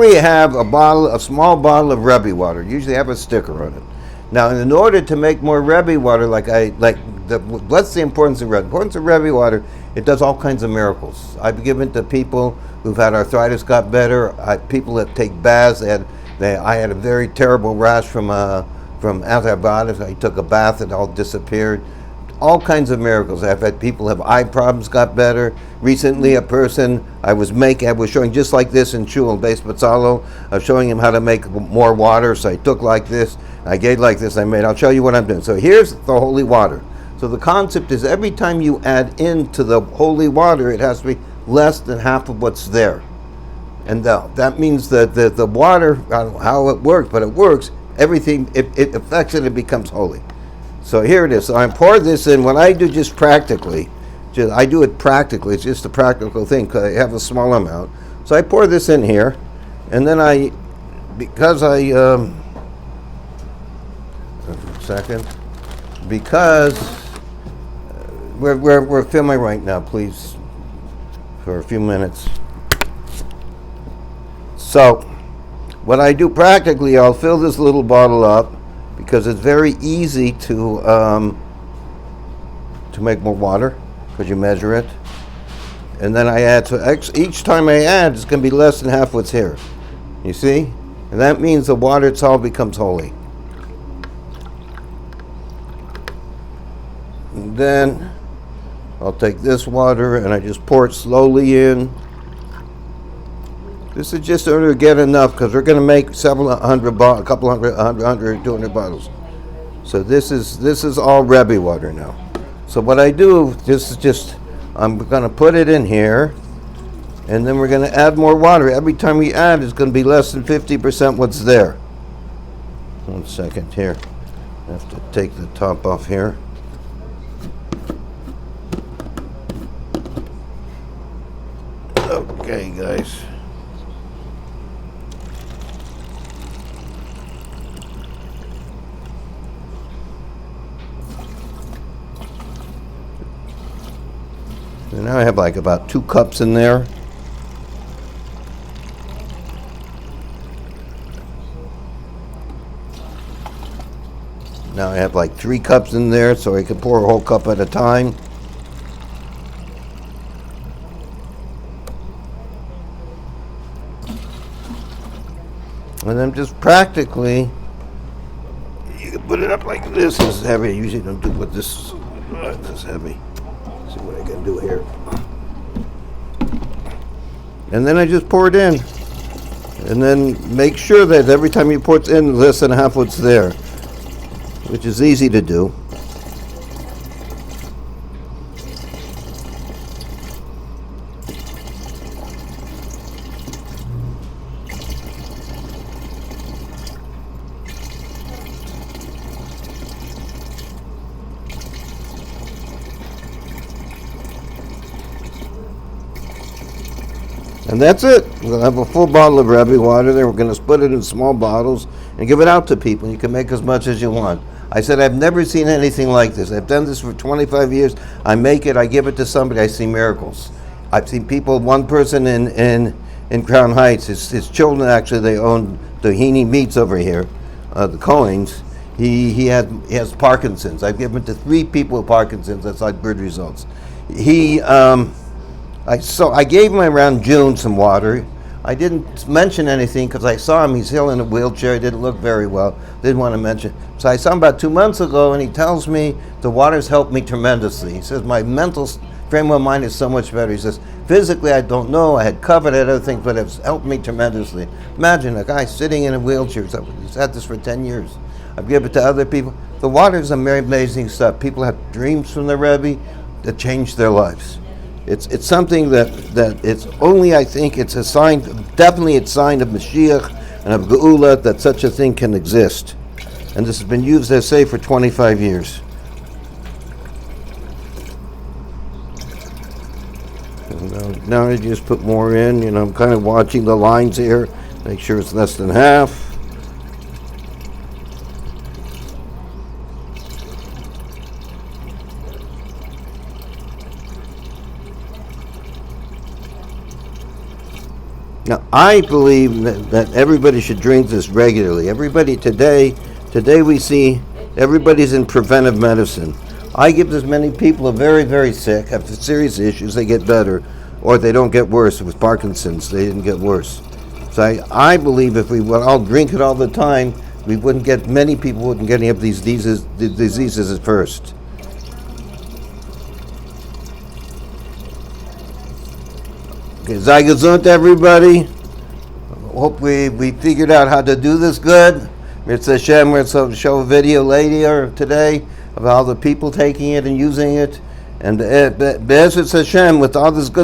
We have a small bottle of Rebbe water. Usually have a sticker on it. Now, in order to make more Rebbe water, what's the importance of Rebbe? The importance of Rebbe water, it does all kinds of miracles. I've given to people who've had arthritis got better. People that take baths. I had a very terrible rash from antibiotics. I took a bath, it all disappeared. All kinds of miracles. I've had people have eye problems got better. Recently, a person I was showing just like this in Shul in Beis Batzalo. I was showing him how to make more water. So I took like this, I gave like this. I'll show you what I'm doing. So here's the holy water. So the concept is every time you add into the holy water, it has to be less than half of what's there. And that means that the water, I don't know how it works, but it works. Everything it affects it. It becomes holy. So here it is. So I pour this in. What I do just practically, I do it practically. It's just a practical thing because I have a small amount. So I pour this in here, and then because we're filming right now, please, for a few minutes. So what I do practically, I'll fill this little bottle up, because it's very easy to make more water because you measure it, and then I add. So each time I add, it's going to be less than half what's here. You see, and that means the water itself becomes holy. And then I'll take this water and I just pour it slowly in. This is just in order to get enough because we're going to make 200 bottles. So this is all Rebbe water now. So what I do, I'm going to put it in here, and then we're going to add more water. Every time we add, it's going to be less than 50% what's there. 1 second here. I have to take the top off here. Okay, guys. And now I have like about 2 cups in there. Now I have like 3 cups in there, so I can pour a whole cup at a time. And then just practically, you can put it up like this. This is heavy. I usually don't do what this is heavy. See what I can do here. And then I just pour it in. And then make sure that every time you pour it in, less than half what's there, which is easy to do. And that's it. We're going to have a full bottle of Rebbe water there. We're going to split it in small bottles and give it out to people. You can make as much as you want. I said, I've never seen anything like this. I've done this for 25 years. I make it, I give it to somebody, I see miracles. I've seen people, one person in Crown Heights, his children actually, they own the Heaney Meats over here, the Cohens. He has Parkinson's. I've given it to 3 people with Parkinson's. That's like good results. I gave him around June some water. I didn't mention anything because I saw him. He's still in a wheelchair. He didn't look very well. Didn't want to mention. So I saw him about 2 months ago, and he tells me the water's helped me tremendously. He says my mental frame of mind is so much better. He says physically I don't know. I had covered other things, but it's helped me tremendously. Imagine a guy sitting in a wheelchair. He's had this for 10 years. I've given it to other people. The water is amazing stuff. People have dreams from the Rebbe that change their lives. It's something that it's only, I think, it's a sign, definitely it's a sign of Mashiach and of Geula that such a thing can exist. And this has been used, as I say, for 25 years. Now I just put more in, I'm kind of watching the lines here, make sure it's less than half. Now, I believe that everybody should drink this regularly. Everybody today we see everybody's in preventive medicine. I give this many people who are very, very sick, have serious issues, they get better, or they don't get worse. With Parkinson's, they didn't get worse. So I believe if we would all drink it all the time, many people wouldn't get any of these diseases at first. Okay, sei gesund, everybody. Hope we figured out how to do this good. Mitzvah Hashem, we're going to show a video later today of all the people taking it and using it. And Be'ezras Hashem, with all this good